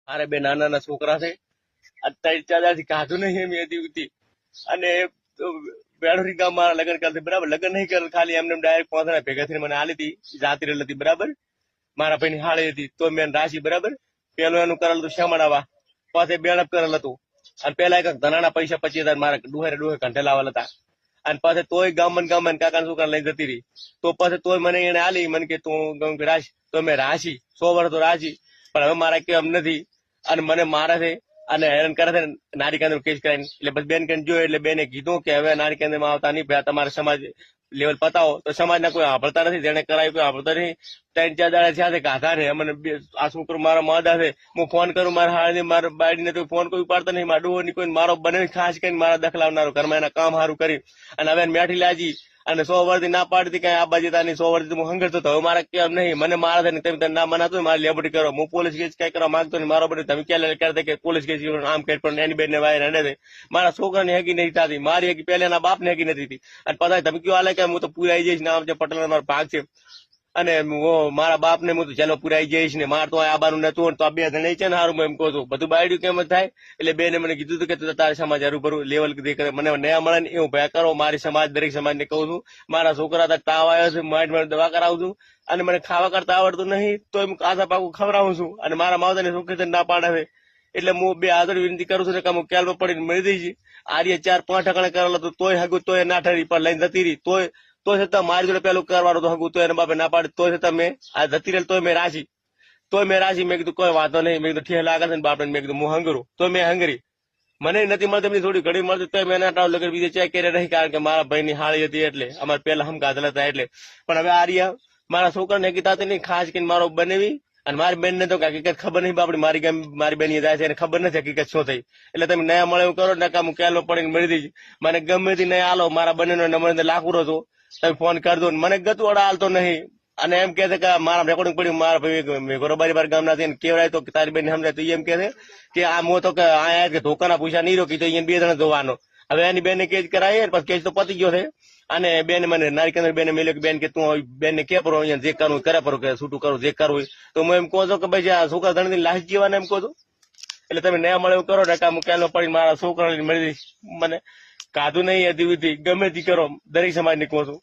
મારે બે નાના નાના છોકરા છે. અત્યારે 4 થી કાઢું નહીં એમ હતી હતી. અને બેડોરી ગામ મારા લગ્ન કરતી બરાબર. લગ્ન નહીં કરેલ, ખાલી એમને ડાયરેક્ટ પહોંચના ભેગા થઈને મને આલી હતી. જાતી રહેલ હતી બરાબર. મારા ભાઈની હાળી હતી તો મેં રાશી બરાબર. પેલું એનું કરેલું હતું શેમડાવા, પછી બેડઅપ કરેલ હતું. અને પેલા એક ધનાના પૈસા 25,000 મારા ડુહે કંઠે લાવેલ હતા. અને પાછે તોય ગામન કાકા છોકરા લઈને જતી રહી. તો પછી તોય મને એને આલી, મને કે તું રાશી. તો મેં રાશી 100 વર્ષ તો રાશી, પણ હવે મારા કેમ નથી. અને મને મારે છે અને હેરાન કરે છે. નારી કેન્દ્ર કેસ કરાવીને એટલે પછી બેન કેન જોયો એટલે બેને કીધું કે હવે નારી કેન્દ્રમાં આવતા નહીં, ભાઈ તમારા સમાજ લેવલ પતાવો. તો સમાજના કોઈ સાંભળતા નથી, જેને કરાયું કોઈ સાંભળતા નહીં. 3-4 દાડા થયા છે ગાધા ને અમને આ છોકરો મારા માદા છે. હું ફોન કરું મારા હાળને મારા બાયડીને તો ફોન કોઈ ઉપાડતા નહીં. મારા ડોહો ની કોઈ મારો બને ખાસ કરીને મારા દખલાવનારો ઘરમાં એના કામ સારું કરી અને હવે મેઠી લાજી અને 100 વર્ષથી ના પાડતી કઈ આ બાજુ તાની 100 વર્ષથી હું હંગરતો હતો. હવે મારા કેમ નહીં, મને મારા છે ને તમે ના મનાતું મારી લેબડી કરો. હું પોલીસ કેસ કઈ કરવા માંગતો નહીં. મારો બધું તમે ક્યાં કરતા કે પોલીસ કેસ આમ કઈ પણ એની બેન ને વાયર હડે છે. મારા છોકરાની હેગી નહીં થતી, મારી હેગી પહેલા એના બાપ ને હેગી નથી થતી. અને પછી તમે કયો હાલે કે હું તો પૂરાઈ જઈશ ને આમ જે પટેલ મારો ભાગ છે અને મારા બાપ ને હું તો જેનો પુરાઈ જઈશ ને મારે તો આબાનું નતું તો આ બે જણ છે ને સારું એમ કહું છું. બધું બાયડ્યું કેમ જ થાય. એટલે બેને મને કીધું હતું કે તારે સમાજ હારું ભરું લેવલ કરે મને નયા મળે ને એવું ભયા કરો. મારી સમાજ દરેક સમાજ ને કહું છું. મારા છોકરા તાવ આવ્યો છે, મારી દવા કરાવું છું અને મને ખાવા કરતા આવડતું નહીં તો એમ આધા પાકું ખવડાવું છું. અને મારા માવતાની છોકરી ના પાડે છે એટલે હું બે હાજર વિનંતી કરું છું ને કે હું કેલ્પ પડીને મળી દઈશ. આર્ય 4-5 ઠકાણે કરેલો હતો તોય હગું તોય ના ઠરી પણ લઈને જતી રહી. તો છતાં મારી જોડે પેલું કરવાનું તો હગું તો એના બાપે ના પાડે. તો છતાં મેં આ જતી રહેલ તોય મેં રાશી મેં કીધું કોઈ વાંધો નહીં. મેં કીધું ઠેર લાગે છે ને બાપને મેં કીધું હું હંગરું તો મેં હંગરી. મને નથી મળતી એમની થોડી ઘડી મળતી તો મેં એના લગન બીજે ચેક કર્યા નહીં, કારણ કે મારા ભાઈ ની હાળી હતી એટલે અમારે પેલા હમ ગાધેલા હતા એટલે. પણ હવે આર્યા મારા છોકરાને હકીકત નહીં, ખાસ કરીને મારો બનેવી. અને મારી બેન ને તો હકીકત ખબર નહીં બાપડી મારી બેન જાય છે એને ખબર નથી હકીકત શું થઈ. એટલે તમે નયા મળે એવું કરો નકા હું કેલો પડીને મળી દઈશ. મને ગમે તે નયા આલો મારા બંને નંબર લાખુરો છો તમે ફોન કરજો. મને ગતું અડા હાલતો નહીં. અને એમ કે છે કે મારા રેકોર્ડિંગ પડ્યું મારા ભાઈ ગોરોબારી ગામના છે કેવડાય તો તારી બેન સમજાય તો એમ કે છે કે આ મો તો કે આયા કે ધોકાના પૈસા નહીં રોકી તો એને 2 જણા જોવાનો. હવે એની બેન ને કેસ કરાય પછી કેસ તો પતી ગયો છે. અને બેન મને નારી કેન્દ્ર બેન મેલ્યો કે બેન કે તું બેન ને કે પરો અહીંયા જે કરવું કરે પરો કે છૂટું કરું જે કરવું. તો હું એમ કહું છું કે ભાઈ આ છોકરા ધણી લાશ જીવાને એમ કહું છું. એટલે તમે નયા મળે એવું કરો ને કામ કેલો પડી મારા છોકરાને મળી દઈશ. મને કાધું નહીં હતી ગમે તે કરો દરેક સમાજ ને કહું છું.